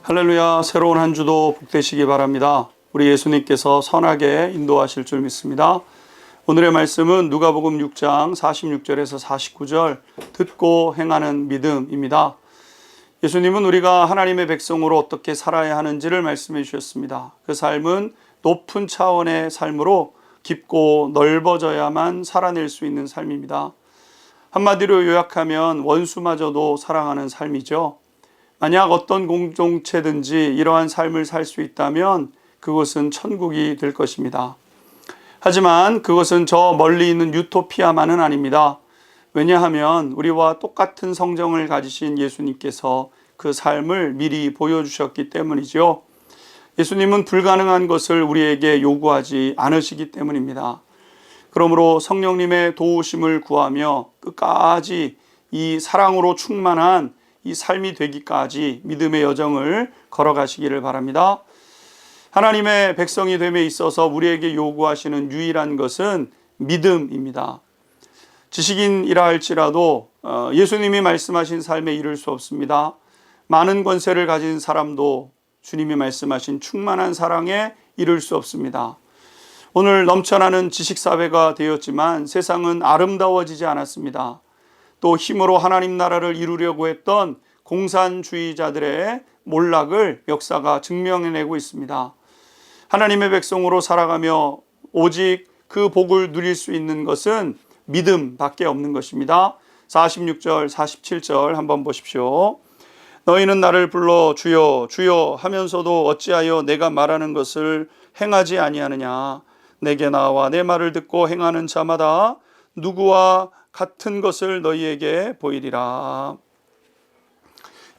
할렐루야. 새로운 한 주도 복되시기 바랍니다. 우리 예수님께서 선하게 인도하실 줄 믿습니다. 오늘의 말씀은 누가복음 6장 46절에서 49절 듣고 행하는 믿음입니다. 예수님은 우리가 하나님의 백성으로 어떻게 살아야 하는지를 말씀해 주셨습니다. 그 삶은 높은 차원의 삶으로 깊고 넓어져야만 살아낼 수 있는 삶입니다. 한마디로 요약하면 원수마저도 사랑하는 삶이죠. 만약 어떤 공동체든지 이러한 삶을 살 수 있다면 그것은 천국이 될 것입니다. 하지만 그것은 저 멀리 있는 유토피아만은 아닙니다. 왜냐하면 우리와 똑같은 성정을 가지신 예수님께서 그 삶을 미리 보여주셨기 때문이죠. 예수님은 불가능한 것을 우리에게 요구하지 않으시기 때문입니다. 그러므로 성령님의 도우심을 구하며 끝까지 이 사랑으로 충만한 이 삶이 되기까지 믿음의 여정을 걸어가시기를 바랍니다. 하나님의 백성이 됨에 있어서 우리에게 요구하시는 유일한 것은 믿음입니다. 지식인이라 할지라도 예수님이 말씀하신 삶에 이를 수 없습니다. 많은 권세를 가진 사람도 주님이 말씀하신 충만한 사랑에 이를 수 없습니다. 오늘 넘쳐나는 지식사회가 되었지만 세상은 아름다워지지 않았습니다. 또 힘으로 하나님 나라를 이루려고 했던 공산주의자들의 몰락을 역사가 증명해내고 있습니다. 하나님의 백성으로 살아가며 오직 그 복을 누릴 수 있는 것은 믿음밖에 없는 것입니다. 46절, 47절 한번 보십시오. 너희는 나를 불러 주여 주여 하면서도 어찌하여 내가 말하는 것을 행하지 아니하느냐. 내게 나와 내 말을 듣고 행하는 자마다 누구와 같은 것을 너희에게 보이리라.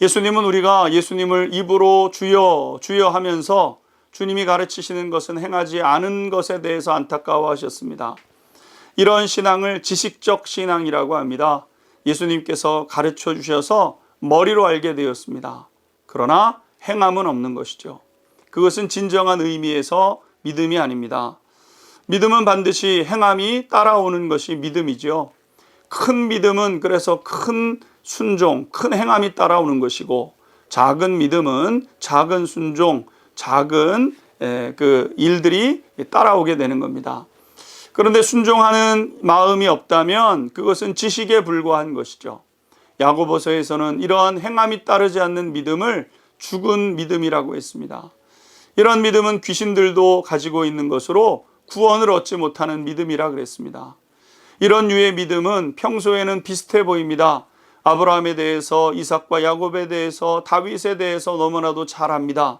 예수님은 우리가 예수님을 입으로 주여 주여 하면서 주님이 가르치시는 것은 행하지 않은 것에 대해서 안타까워하셨습니다. 이런 신앙을 지식적 신앙이라고 합니다. 예수님께서 가르쳐 주셔서 머리로 알게 되었습니다. 그러나 행함은 없는 것이죠. 그것은 진정한 의미에서 믿음이 아닙니다. 믿음은 반드시 행함이 따라오는 것이 믿음이죠. 큰 믿음은 그래서 큰 순종, 큰 행함이 따라오는 것이고, 작은 믿음은 작은 순종, 작은 그 일들이 따라오게 되는 겁니다. 그런데 순종하는 마음이 없다면 그것은 지식에 불과한 것이죠. 야고보서에서는 이러한 행함이 따르지 않는 믿음을 죽은 믿음이라고 했습니다. 이런 믿음은 귀신들도 가지고 있는 것으로 구원을 얻지 못하는 믿음이라 그랬습니다. 이런 유의 믿음은 평소에는 비슷해 보입니다. 아브라함에 대해서, 이삭과 야곱에 대해서, 다윗에 대해서 너무나도 잘 압니다.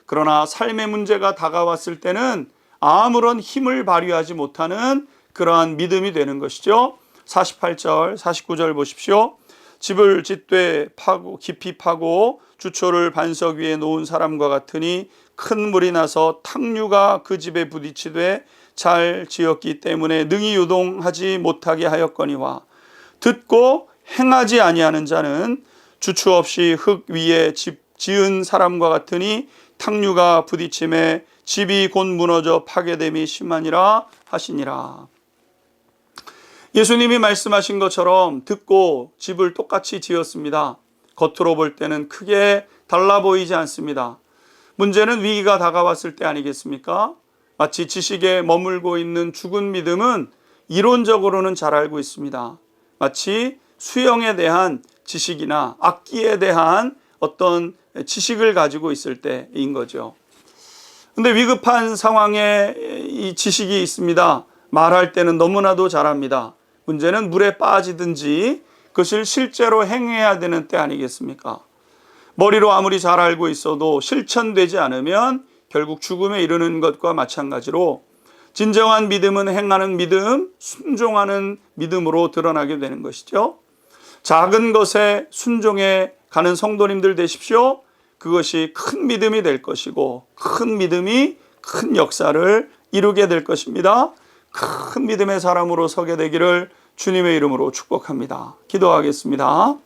그러나 삶의 문제가 다가왔을 때는 아무런 힘을 발휘하지 못하는 그러한 믿음이 되는 것이죠. 48절, 49절 보십시오. 집을 짓되 깊이 파고 주초를 반석 위에 놓은 사람과 같으니 큰 물이 나서 탕류가 그 집에 부딪히되 잘 지었기 때문에 능히 유동하지 못하게 하였거니와, 듣고 행하지 아니하는 자는 주추 없이 흙 위에 집 지은 사람과 같으니 탕류가 부딪힘에 집이 곧 무너져 파괴됨이 심하니라 하시니라. 예수님이 말씀하신 것처럼 듣고 집을 똑같이 지었습니다. 겉으로 볼 때는 크게 달라 보이지 않습니다. 문제는 위기가 다가왔을 때 아니겠습니까? 마치 지식에 머물고 있는 죽은 믿음은 이론적으로는 잘 알고 있습니다. 마치 수영에 대한 지식이나 악기에 대한 어떤 지식을 가지고 있을 때인 거죠. 근데 위급한 상황에 이 지식이 있습니다. 말할 때는 너무나도 잘합니다. 문제는 물에 빠지든지 그것을 실제로 행해야 되는 때 아니겠습니까? 머리로 아무리 잘 알고 있어도 실천되지 않으면 결국 죽음에 이르는 것과 마찬가지로 진정한 믿음은 행하는 믿음, 순종하는 믿음으로 드러나게 되는 것이죠. 작은 것에 순종해 가는 성도님들 되십시오. 그것이 큰 믿음이 될 것이고, 큰 믿음이 큰 역사를 이루게 될 것입니다. 큰 믿음의 사람으로 서게 되기를 주님의 이름으로 축복합니다. 기도하겠습니다.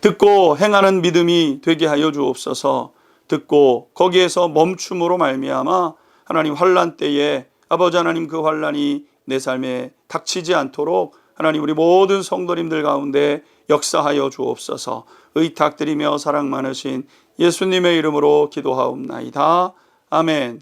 듣고 행하는 믿음이 되게 하여 주옵소서. 듣고 거기에서 멈춤으로 말미암아 하나님 환난 때에 아버지 하나님 그 환난이 내 삶에 닥치지 않도록 하나님 우리 모든 성도님들 가운데 역사하여 주옵소서. 의탁드리며 사랑 많으신 예수님의 이름으로 기도하옵나이다. 아멘.